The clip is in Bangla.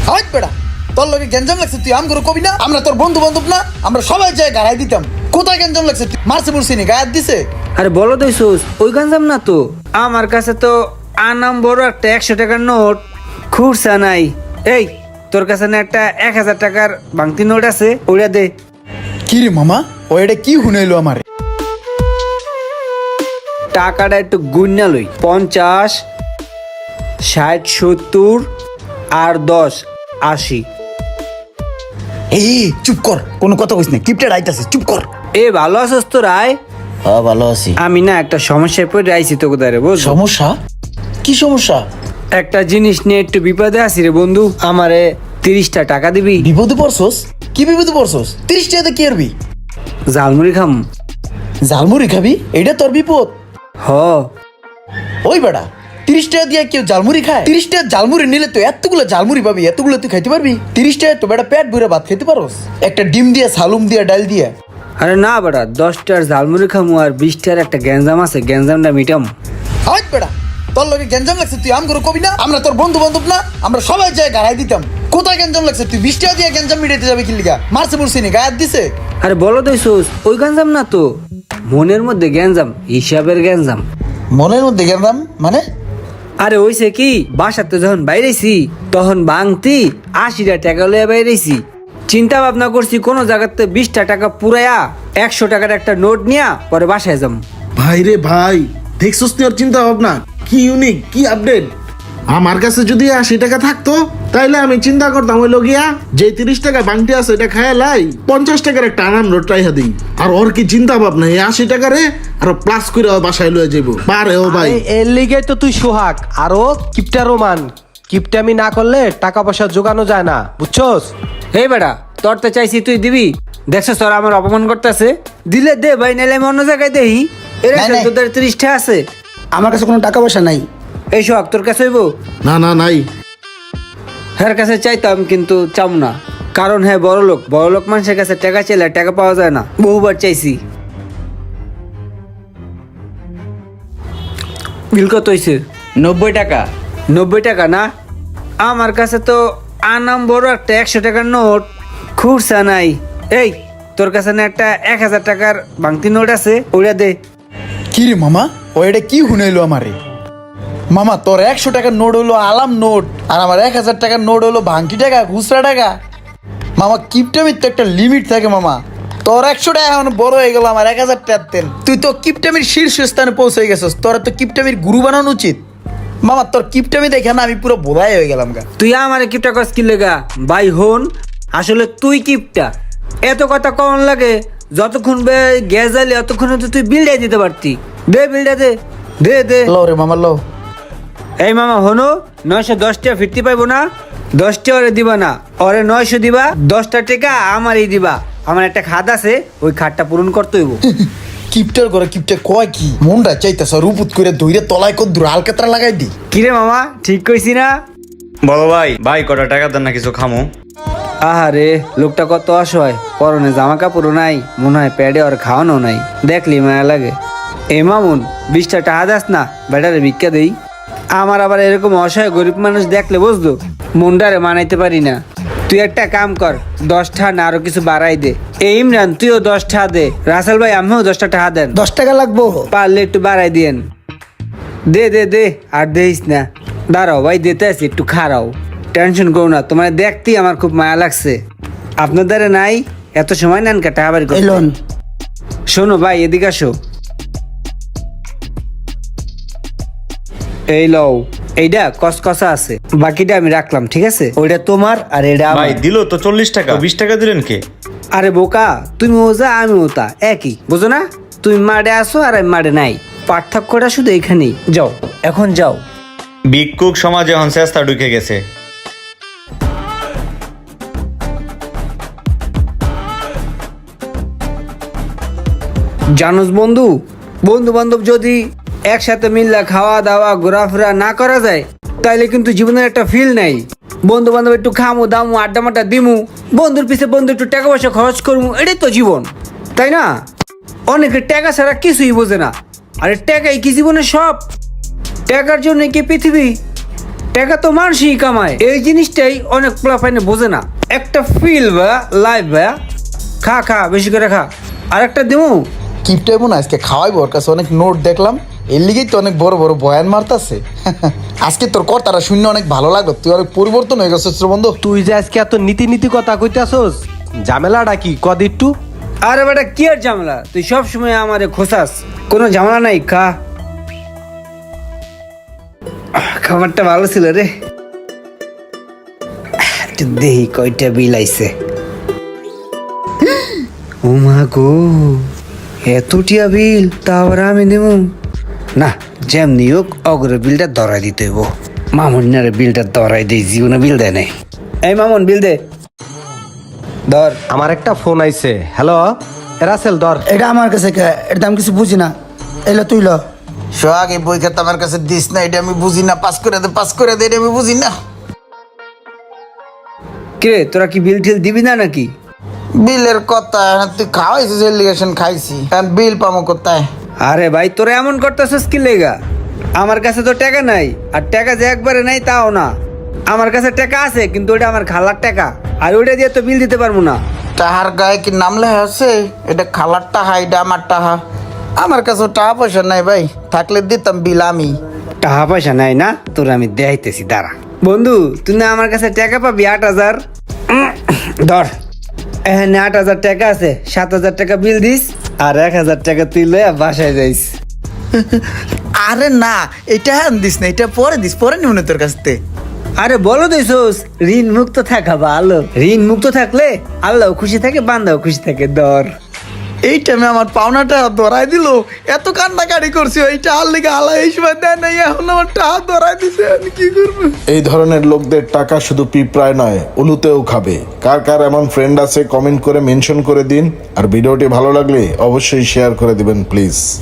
হাট বেড়া, তোর লগে গেঞ্জাম লাগছে তুই আমগুলো কবি না? আমরা তোর বন্ধু বান্ধব না? আমরা সবাই যায় গাড়াই দিতাম। কোথায় গেঞ্জাম লাগছে? তুই মারছে পড়ছি নি গায়ে দিছে? আরে বলো দইছোস ওই গাঞ্জাম না তো, আমার কাছে তো আনাম বড় একটা 100 টাকার নোট খুঁড়ছা নাই। এই তোর কাছে না একটা 1000 টাকার ভাঙতি নোট আছে, ওইটা দে। কি রে মামা, ও এটা কি হুনাইলো আমারে? টাকাটা একটু গুণনা লই, 50, 60, 70 আর 10, 80। এই চুপ কর, কোনো কথা কইস না, কিপটা রাইতাছে, চুপ কর। এ ভালো আছিস তো রায়? হ্যাঁ ভালো আছি। আমি না একটা সমস্যায় পড়ে আইছি তোকে দাঁড়ে বুঝ। সমস্যা? কি সমস্যা? একটা জিনিস নিয়ে একটু বিপদে আছি রে বন্ধু, আমারে 30টা টাকা দিবি? বিপদে পড়ছস? কি বিপদে পড়ছস? 30 টাকাতে কি করবি? ঝালমুড়ি খাম। ঝালমুড়ি খাবি? এটা তোর বিপদ? হ। ওই বেটা, 30 টাকা দিয়ে কেউ ঝালমুড়ি খায়? 30 টাকা ঝালমুড়ি নিলে তো এতগুলো ঝালমুড়ি পাবি, এতগুলো তুই খাইতে পারবি? 30 টাকা তো বেটা পেট ভরে ভাত খেতে পারোস, একটা ডিম দিয়ে, সালুম দিয়ে, ডাল দিয়ে। আরে না বেটা, 10টার ঝালমুড়ি খামু আর 20টার একটা গ্যাঞ্জাম আছে, গ্যাঞ্জামটা মিটাম। হাট বেটা, তোর লগে গেঞ্জাম লাগছে তুই আমগুলো কবি না? আমরা তোর বন্ধু বান্ধব না? আমরা সবাই যায় গাড়াই দিতাম। কোথায় গেঞ্জাম লাগছে? তুই 20 টাকা দিয়ে গেঞ্জাম মিটাইতে যাবে কি লিগা? মারছে পড়ছি নি গায়ে দিছে? আরে বলো দইছোস ওই গ্যাঞ্জাম না তো, মনের মধ্যে গ্যাঞ্জাম, হিসাবের গ্যাঞ্জাম। মনের মধ্যে গেঞ্জাম মানে? আরে ওইছে কি, বাসাতে যখন বাইরেছি তখন ভাঙতি 80টা টাকা লইয়া বাইরেছি। চিন্তা ভাবনা করছি কোনো জায়গাতে 20টা টাকা পুরাইয়া 100 টাকার একটা নোট নিয়া পরে বাসায় যাম। ভাই রে ভাই, দেখছস তুই ওর চিন্তা ভাবনা কি ইউনিক, কি আপডেট। আমার কাছে যদি 80 টাকা থাকতো তাইলে আমি চিন্তা করতাম ওই লগিয়া যে 30 টাকা বাংটি আছে এটা খায় লাই 50 টাকার একটা আনাম নোট রাইহা দিই। আর ওর কি চিন্তা ভাবনা, এই 80 টাকারে আরো প্লাস করে বাসায় লয়ে যাবো পারে ও ভাই। এর লিগে তো তুই সোহাগ আরো কিপটা রোমান। কিপটামি না করলে টাকা পয়সা জোগানো যায় না, বুঝছস? এই বেটা, তোর তো চাইছি তুই দিবি, দেখছো তোর আমার অপমান করতেছে। দিলে দে ভাই, নাইলে আমি অন্য জায়গায় দেই। এরা নাই, নাই। তোদের 30টা আছে, আমার কাছে কোনো টাকা পয়সা নাই। এই সোহাগ তোর কাছে হইব? না না নাই। হ্যাঁ কাছে চাইতাম কিন্তু চাম না, কারণ হ্যাঁ বড় লোক মানুষের কাছে টাকা চাইলে টাকা পাওয়া যায় না। বহুবার চাইছি। বিল কত হয়েছে? 90 টাকা। 90 টাকা না? আমার কাছে তো আনাম বড় একটা 100 টাকার নোট খুঁড়ছা নাই। এই তোর কাছে না একটা 1000 টাকার ভাঙতি নোট আছে, ওইটা দে। কি রে মামা, ও এটা কি হুনাইলো আমারে? মামা তোর 100 টাকার নোট হলো আলাম নোট, আর আমার 1000 টাকার নোট হলো ভাঙটি টাকা, খুচরা টাকা। মামা কিপটামির তো একটা লিমিট থাকে মামা। তোর 100 টাকা এখন বড় হয়ে গেল, আমার 1000 টাকার তেল। তুই তো কিপটামির শীর্ষস্থানে পৌঁছে গেছিস, তোর তো কিপটামির গুরু বানানো উচিত। মামা তোর কিপটামি দেখে না আমি পুরো বোধাই হয়ে গেলাম গা। তুই আমার কিপটা কস কি লেগা? ভাই হন, আসলে তুই কিপটা। এত কথা কম লাগে, যতক্ষণ গ্যাস জ্বালি অতক্ষণ তো তুই বিলটাই দিতে পারতি। দে বিলটা দে, দে দে। লো রে মামা লো। এই মামা হনো, 910 টাকা ফিরতে পাইবো না? 10টা ওরে দিবা না, ওরে 900 দিবা, 10টা টাকা আমারই দিবা। আমার একটা খাত আছে, ওই খাতটা পূরণ করতে হইব। কিপটার করে কিপটা কয় কি? মনটা চাইতেছ রুপুত করে ধইরে তলায় কত দূর আলকাতরা লাগাই দি। কিরে মামা, ঠিক কইছি না? বলো ভাই, ভাই কটা টাকা দেন না কিছু খামো। আহারে লোকটা কত অসহায়, পরনে জামা কাপড়ও নাই, মনে হয় প্যাডে আর খাওয়ানো নাই। দেখলি মায়া লাগে। এ মামুন, 20টা টাকা দাস না, বেটারে ভিক্ষা দেই। আমার আবার এরকম অসহায় গরিব মানুষ দেখলে বুঝলো মনটারে মানাইতে পারি না। তুই একটা কাম কর, 10টা না আরো কিছু বাড়াই দে। এই ইমরান তুইও 10টা দে, রাসেল ভাই আমিও 10টা টাকা দেন। 10 টাকা লাগবো? পারলে একটু বাড়াই দিয়েন। দে দে দে, আর দেইস না। দাঁড়াও ভাই, দিতে আছি, একটু খারাও। টেনশন করো না, তোমার দেখতেই আমার খুব মায়া লাগছে। আপনার দ্বারা নাই, এত সময় নেন কে টাকা বাড়ি করতে? শোনো ভাই, এদিকে আসো। এই লও, এইটা কসকসা আছে, বাকিটা আমি রাখলাম, ঠিক আছে? ওইটা তোমার আর এটা আমার। ভাই দিল তো 40 টাকা, 20 টাকা দিলেন কে? আরে বোকা, তুমি ওজা আমি ওতা একই, বুঝো না? তুমি মাঠে আসো আর আমি মাঠে নাই, পার্থক্যটা শুধু এখানেই। যাও এখন যাও। ভিক্ষুক সমাজে এখন চেষ্টা ঢুকে গেছে। জানোস বন্ধু, বন্ধু বান্ধব যদি একসাথে মিললে খাওয়া দাওয়া ঘোরাফেরা না করা যায়, তাইলে কিন্তু জীবনের একটা ফিল নাই। বন্ধু বান্ধব একটু খামু দামু আড্ডা মাড্ডা দিমু, বন্ধুর পিছে বন্ধু একটু টাকা পয়সা খরচ করবো, এটাই তো জীবন, তাই না? অনেকে টাকা ছাড়া কিছুই বোঝে না। আরে টাকাই কি জীবনের সব? টাকার জন্য কি পৃথিবী? টাকা তো মানুষই কামায়, এই জিনিসটাই অনেক পোলাপাইনে বোঝে না। একটা ফিল বা লাইফ ভাইয়া, খা খা বেশি করে খা, আর একটা দেবো। কিপটা এমন আজকে খাওয়াইবো, ওর কাছে অনেক নোট দেখলাম, এর লিগেই তো অনেক বড় বড় বয়ান মারতাছে। আজকে তোর কথাটা শুনে অনেক ভালো লাগলো, তুই অনেক পরিবর্তন হয়ে গেছিস রে বন্ধু। তুই যে আজকে এত নীতি নীতি কথা কইতাছস, ঝামেলাটা কি কদ একটু? আরে বেটা কি আর ঝামেলা, তুই সব সময় আমারে খোসাস, কোনো ঝামেলা নাই, খা। খাবারটা ভালো ছিল রে। একটু দেহি কয়টা বিল আইছে। ও মা গো, এতটিয়া বিল, তা আবার আমি দেব না? যেমনি হোক অগ্রে বিলটা ধরাই দিতে হইব। মামুনারে বিলটা ধরাই দেই, জীবনে বিল দেয় নাই। এই মামুন বিল দে, ধর। আমার একটা ফোন আইছে। হ্যালো রাসেল, ধর। এটা আমার কাছে কে? এর দাম কিছু বুঝি না, এলো তুই ল। সোহাগ এই বই খাতা আমার কাছে দিস না, এটা আমি বুঝি না, পাস করে দে, এটা আমি বুঝি না। কে তোরা কি বিল টিল দিবি না নাকি? বিলের কথা তুই খাওয়াইছিস, এলিগেশন খাইছি, কারণ বিল পামো কোথায়? আরে ভাই তোরা এমন করতেছিস কি লেগা? আমার কাছে তো টাকা নাই, আর টাকা যে একবারে নাই তাও না। আমার কাছে টাকা আছে, কিন্তু ওটা আমার খালার টাকা, আর ওইটা দিয়ে তো বিল দিতে পারবো না। টাহার গায়ে কি নাম লেখা আছে? এটা খালার টাহা, এটা আমার টাহা। আমার কাছে টাকা পয়সা নাই ভাই, থাকলে দিতাম বিল আমি। টাকা পয়সা নাই না তোর, আমি দেখাইতেছি দাঁড়া। বন্ধু তুই না আমার কাছে টাকা পাবি 8,000, ধর এখানে 8,000 টাকা আছে, 7,000 টাকা বিল দিস, আর 1,000 টাকা তুই লইয়া বাসায় যাইস। আরে না, এটা দিস না, এটা পরে দিস, পরে নিব না তোর কাছ থেকে। আরে বলো দিছোস ঋণ মুক্ত থাকা ভালো, ঋণ মুক্ত থাকলে আল্লাহ খুশি থাকে, বান্দাও খুশি থাকে। ধর। এই টাইমে আমার পাওনাটা ধরাই দিল, এত কান্নাকাটি করছি, এইটা আর লেগে আল্লাহ এই সময় দেয় নাই, এখন আমার টাকা ধরাই দিছে, আমি কি করবো? এই ধরনের লোকদের টাকা শুধু পিঁপড়ায় নয়, উলুতেও খাবে। কার কার এমন ফ্রেন্ড আছে কমেন্ট করে মেনশন করে দিন, আর ভিডিওটি ভালো লাগলে অবশ্যই শেয়ার করে দিবেন প্লিজ।